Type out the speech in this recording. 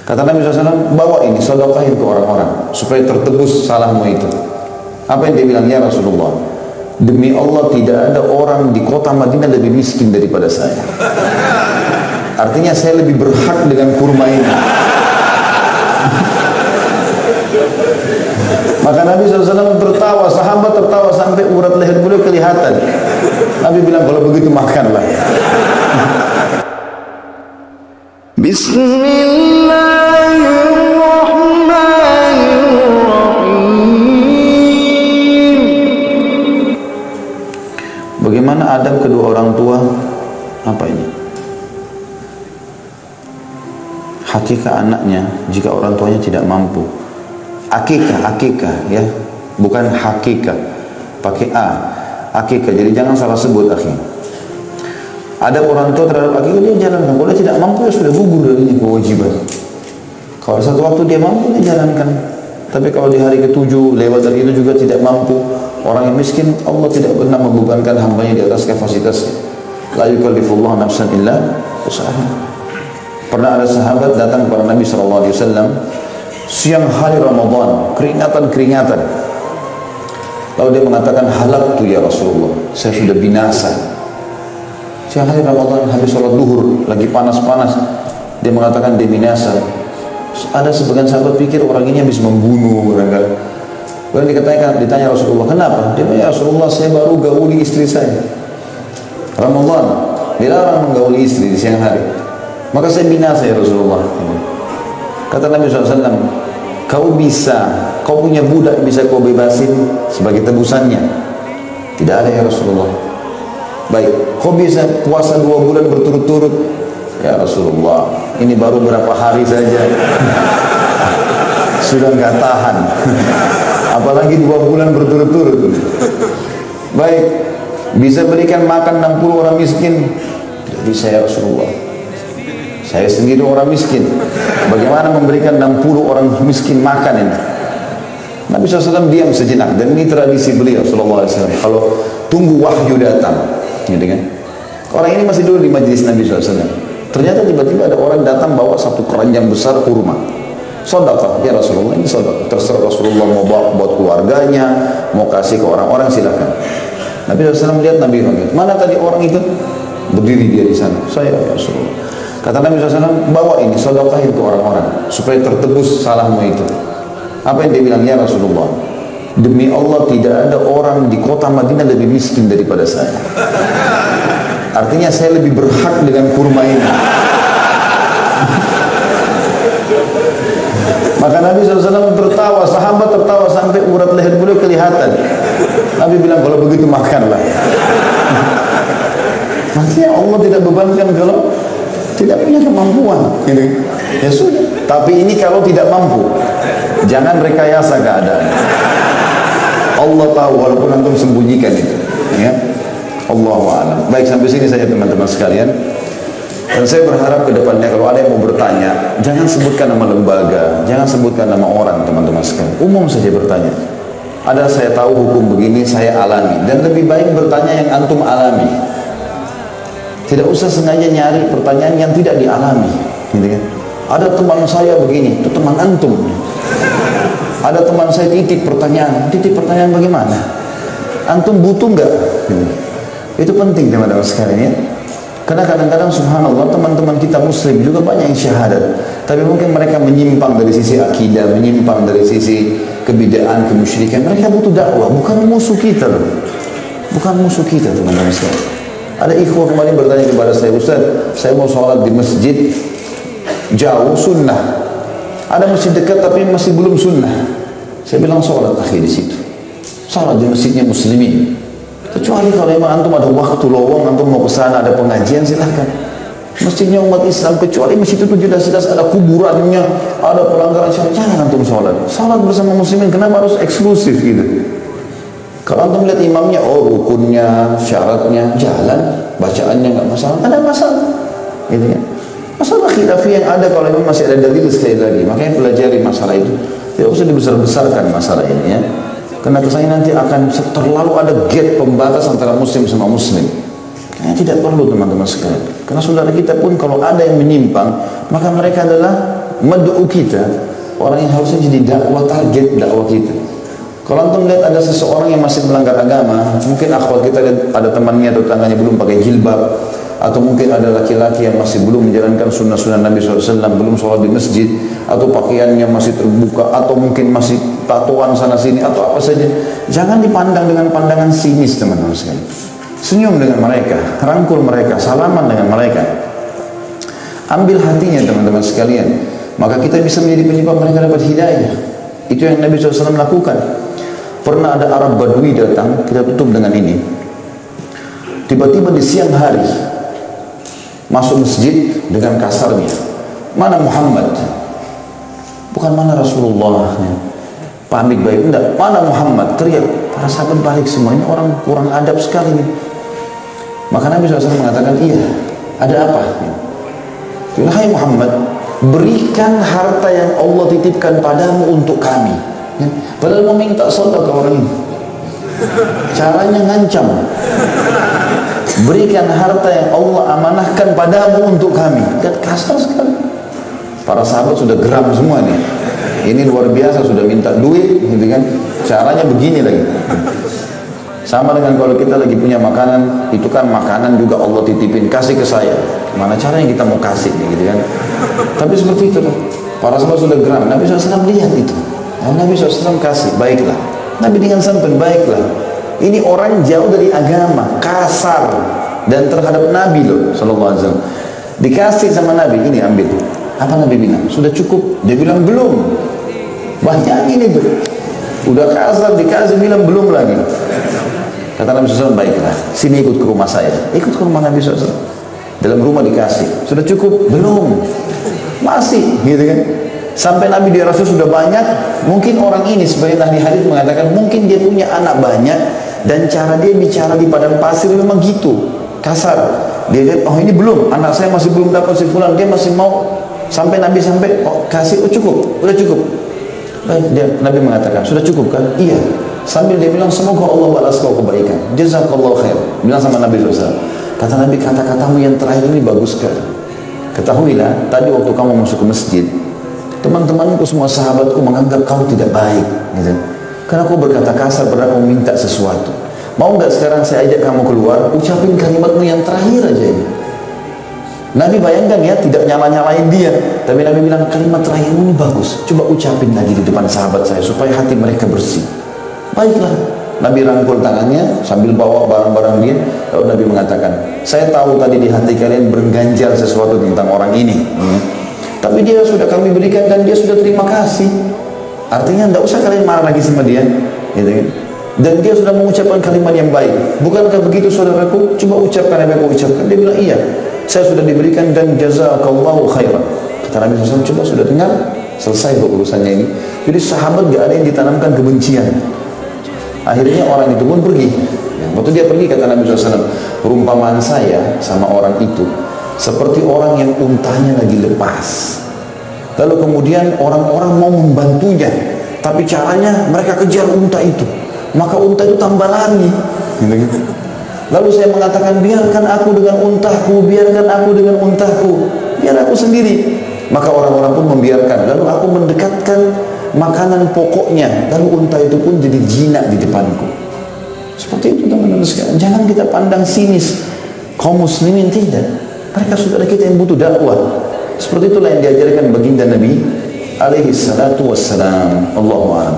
Kata Nabi SAW, bawa ini, sedekahin ke orang-orang supaya tertebus salahmu itu. Apa yang dia bilang? Ya Rasulullah, demi Allah tidak ada orang di kota Madinah lebih miskin daripada saya. Artinya saya lebih berhak dengan kurma ini. Maka Nabi SAW tertawa, sahabat tertawa sampai urat leher beliau kelihatan. Nabi bilang, kalau begitu makanlah. Bismillahirrahmanirrahim. Bagaimana adab kedua orang tua? Apa ini? Hakikah anaknya jika orang tuanya tidak mampu. Akikah ya, bukan hakikah, pakai a, akikah. Jadi jangan salah sebut akhi. Ada orang tua terhadap akikah dia jalankan. Kalau dia tidak mampu ya sudah gugur darinya kewajiban. Kalau satu waktu dia mampu dia jalankan. Tapi kalau di hari ke-7 lewat dari itu juga tidak mampu, orang yang miskin Allah tidak pernah membebankan hambanya di atas kapasitasnya. La yukallifullahu nafsan illa wus'aha. Pernah ada sahabat datang kepada Nabi SAW siang hari Ramadan, keringatan. Lalu dia mengatakan, halaktu ya Rasulullah, saya sudah binasa. Siang hari Ramadan, habis sholat duhur, lagi panas-panas, dia mengatakan dia binasa. Ada sebagian sahabat pikir orang ini habis membunuh barangkali. Kemudian ditanya Rasulullah, kenapa? Dia bilang, ya Rasulullah, saya baru gauli istri saya. Ramadan, dilarang menggauli istri di siang hari. Maka saya binasa ya Rasulullah. Kata Nabi SAW, kau punya budak bisa kau bebasin sebagai tebusannya? Tidak ada ya Rasulullah. Baik, kau bisa puasa 2 bulan berturut-turut? Ya Rasulullah, ini baru berapa hari saja. Sudah nggak tahan. Apalagi 2 bulan berturut-turut. Baik, bisa berikan makan 60 orang miskin? Tidak bisa ya Rasulullah. Saya sendiri orang miskin. Bagaimana memberikan 60 orang miskin makan ini? Nabi SAW diam sejenak. Dan ini tradisi beliau SAW. Kalau tunggu wahyu datang, gitu kan? Orang ini masih dulu di majlis Nabi SAW. Ternyata tiba-tiba ada orang datang bawa satu keranjang besar kurma. Sedekah, ya Rasulullah, ini sedekah. Terserah Rasulullah mau bawa buat keluarganya, mau kasih ke orang-orang, silakan. Nabi SAW melihat, Nabi bilang, mana tadi orang itu? Berdiri dia di sana. Saya ya Rasulullah. Kata Nabi SAW, bawa ini, sedekahin ke orang-orang supaya tertebus salahmu itu. Apa yang dia bilang? Ya Rasulullah, demi Allah tidak ada orang di kota Madinah lebih miskin daripada saya. Artinya saya lebih berhak dengan kurma ini. Maka Nabi SAW tertawa, sahabat tertawa sampai urat leher beliau kelihatan. Nabi bilang, kalau begitu makanlah. Maksudnya Allah tidak bebankan kalau tidak punya kemampuan, gitu. Ya sudah. Tapi ini kalau tidak mampu, jangan rekayasa keadaan. Allah tahu walaupun antum sembunyikan itu. Ya, Allahu a'lam. Baik, sampai sini saja teman-teman sekalian. Dan saya berharap ke depannya kalau ada yang mau bertanya, jangan sebutkan nama lembaga, jangan sebutkan nama orang teman-teman sekalian. Umum saja bertanya. Ada saya tahu hukum begini, saya alami. Dan lebih baik bertanya yang antum alami. Tidak usah sengaja nyari pertanyaan yang tidak dialami, gitu kan? Ada teman saya begini, itu teman antum. Ada teman saya titip pertanyaan bagaimana? Antum butuh nggak? Gitu. Itu penting teman-teman sekalian ya. Karena kadang-kadang subhanallah teman-teman kita muslim juga banyak yang syahadat, tapi mungkin mereka menyimpang dari sisi akidah, menyimpang dari sisi kebidaan, kemusyrikan. Mereka butuh dakwah, bukan musuh kita loh. Bukan musuh kita teman-teman sekalian. Ada ikhwah kemarin bertanya kepada saya, Ustaz, saya mau sholat di masjid jauh sunnah. Ada masjid dekat tapi masih belum sunnah. Saya bilang sholat akhir di situ. Sholat di masjidnya muslimin. Kecuali kalau memang antum ada waktu lowong, antum mau ke sana ada pengajian, silahkan. Masjidnya umat Islam, kecuali masjid itu jelas-jelas ada kuburannya, ada pelanggaran syariat, jangan antum sholat. Sholat bersama muslimin, kenapa harus eksklusif gitu? Kalau antum lihat imamnya, oh rukunnya, syaratnya, jalan, bacaannya nggak masalah, ada masalah, gitu ya. Masalah khilafiyah yang ada kalau memang masih ada dalil sekali lagi, makanya pelajari masalah itu. Tidak usah dibesar-besarkan masalah ini ya. Karena kesannya nanti akan terlalu ada gap pembatas antara muslim sama muslim. Kayaknya tidak perlu teman-teman sekalian. Karena saudara kita pun kalau ada yang menyimpang, maka mereka adalah mad'u kita, orang yang harusnya jadi dakwah, target dakwah kita. Kalau antum lihat ada seseorang yang masih melanggar agama, mungkin akhwat kita lihat ada temannya atau tetangganya belum pakai jilbab, atau mungkin ada laki-laki yang masih belum menjalankan sunnah-sunnah Nabi SAW, belum sholat di masjid, atau pakaiannya masih terbuka, atau mungkin masih tatoan sana sini, atau apa saja. Jangan dipandang dengan pandangan sinis, teman-teman sekalian. Senyum dengan mereka, rangkul mereka, salaman dengan mereka. Ambil hatinya, teman-teman sekalian. Maka kita bisa menjadi penyebab mereka dapat hidayah. Itu yang Nabi SAW lakukan. Pernah ada Arab Badui datang, kita tutup dengan ini. Tiba-tiba di siang hari masuk masjid dengan kasarnya. Mana Muhammad? Bukan mana Rasulullah. Pamit baik, enggak. Mana Muhammad? Teriak. Para sahabat balik semua. Ini orang kurang adab sekali nih. Maka Nabi SAW mengatakan, iya, ada apa? Hai Muhammad, berikan harta yang Allah titipkan padamu untuk kami. Padahal mau minta sedekah orang ini. Caranya ngancam. Berikan harta yang Allah amanahkan padamu untuk kami. Dan kasar sekali. Para sahabat sudah geram semua nih. Ini luar biasa, sudah minta duit, gitu kan? Caranya begini lagi. Sama dengan kalau kita lagi punya makanan, itu kan makanan juga Allah titipin, kasih ke saya. Mana caranya kita mau kasih, gitu kan? Tapi seperti itu, para sahabat sudah geram. Nabi SAW lihat itu. Nabi SAW kasih, baiklah. Nabi dengan santun, baiklah. Ini orang jauh dari agama, kasar, dan terhadap Nabi loh, Sallallahu Alaihi Wasallam. Dikasih sama Nabi, ini ambil. Apa Nabi bilang? Sudah cukup? Dia bilang belum. Banyak ini tuh. Udah kasar, dikasih, bilang belum lagi. Kata Nabi SAW, baiklah, sini ikut ke rumah saya. Ikut ke rumah Nabi SAW. Dalam rumah dikasih. Sudah cukup? Belum. Masih, gitu kan? Sampai Nabi di Rasul sudah banyak. Mungkin orang ini sebagai ahli hadis mengatakan mungkin dia punya anak banyak dan cara dia bicara di padang pasir memang gitu, kasar. Dia lihat, oh ini belum, anak saya masih belum dapat si fulan, dia masih mau. Sampai Nabi sampai, oh kasih, oh cukup, udah cukup. Baik, Nabi mengatakan, sudah cukup kan? Iya. Sambil dia bilang, semoga Allah balas kau kebaikan. Jazakallahu khair. Bilang sama Nabi SAW. Kata Nabi, kata-katamu yang terakhir ini bagus sekali. Ketahuilah, tadi waktu kamu masuk ke masjid, teman-temanku semua sahabatku menganggap kau tidak baik, gitu. Karena kau berkata kasar pada kau minta sesuatu. Mau nggak sekarang saya ajak kamu keluar, ucapin kalimatmu yang terakhir aja ini. Nabi bayangkan ya, tidak nyala-nyalain dia, tapi Nabi bilang kalimat terakhirmu ini bagus. Coba ucapin lagi di depan sahabat saya supaya hati mereka bersih. Baiklah. Nabi rangkul tangannya sambil bawa barang-barang dia. Lalu Nabi mengatakan, saya tahu tadi di hati kalian berganjal sesuatu tentang orang ini. Tapi dia sudah kami berikan dan dia sudah terima kasih. Artinya tidak usah kalian marah lagi sama dia, gitu kan? Dan dia sudah mengucapkan kalimat yang baik. Bukankah begitu saudaraku? Coba ucapkan yang aku ucapkan. Dia bilang iya, saya sudah diberikan dan jazakallahu khairan. Kata Nabi SAW, coba sudah dengar, selesai urusannya ini. Jadi sahabat gak ada yang ditanamkan kebencian. Akhirnya orang itu pun pergi. Waktu dia pergi kata Nabi SAW, perumpamaan saya sama orang itu seperti orang yang untanya lagi lepas. Lalu kemudian orang-orang mau membantunya, tapi caranya mereka kejar unta itu. Maka unta itu tambah lari. Lalu saya mengatakan, biarkan aku dengan untaku, biarkan aku dengan untaku, biar aku sendiri. Maka orang-orang pun membiarkan. Lalu aku mendekatkan makanan pokoknya, lalu unta itu pun jadi jinak di depanku. Seperti itu teman-teman sekalian. Jangan kita pandang sinis kaum muslimin, tidak. Mereka saudara kita yang butuh dakwah. Seperti itulah yang diajarkan baginda Nabi alaihi salatu wassalam. Allahu a'lam.